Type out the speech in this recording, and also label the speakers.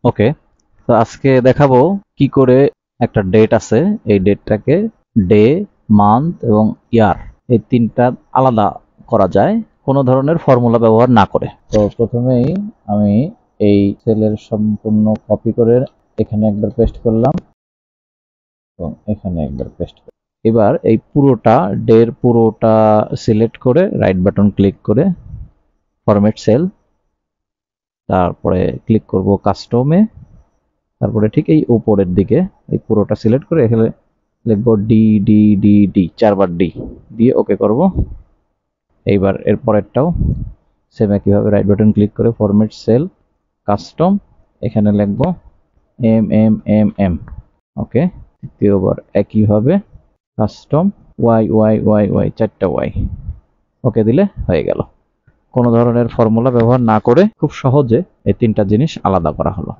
Speaker 1: ওকে, তো আজকে দেখাবো কি করে একটা ডেট আছে, এই ডেটটাকে ডে, মান্থ এবং ইয়ার এই তিনটা আলাদা করা যায় কোনো ধরনের ফর্মুলা ব্যবহার না করে। তো প্রথমেই আমি এই সেলের সম্পূর্ণ কপি করে এখানে একবার পেস্ট করলাম এবং এখানে একবার পেস্ট করলাম। এবার এই পুরোটা ডের পুরোটা সিলেক্ট করে রাইট বাটন ক্লিক করে ফরম্যাট সেল, তারপরে ক্লিক করব কাস্টমে, তারপরে ঠিক এই উপরের দিকে এই পুরোটা সিলেক্ট করে এখানে লিখবো ডি ডি ডি ডি, 4বার ডি দিয়ে ওকে করব। এইবার এর পরেরটাও সেম একইভাবে রাইট বাটন ক্লিক করে ফরম্যাট সেল, কাস্টম, এখানে লিখবো M M M M, okay. দ্বিতীয়বার একইভাবে custom Y Y Y Y, 4টা ওয়াই, ওকে দিলে হয়ে গেল। কোনো ধরনের ফর্মুলা ব্যবহার না করে খুব সহজে এই তিনটা জিনিস আলাদা করা হলো।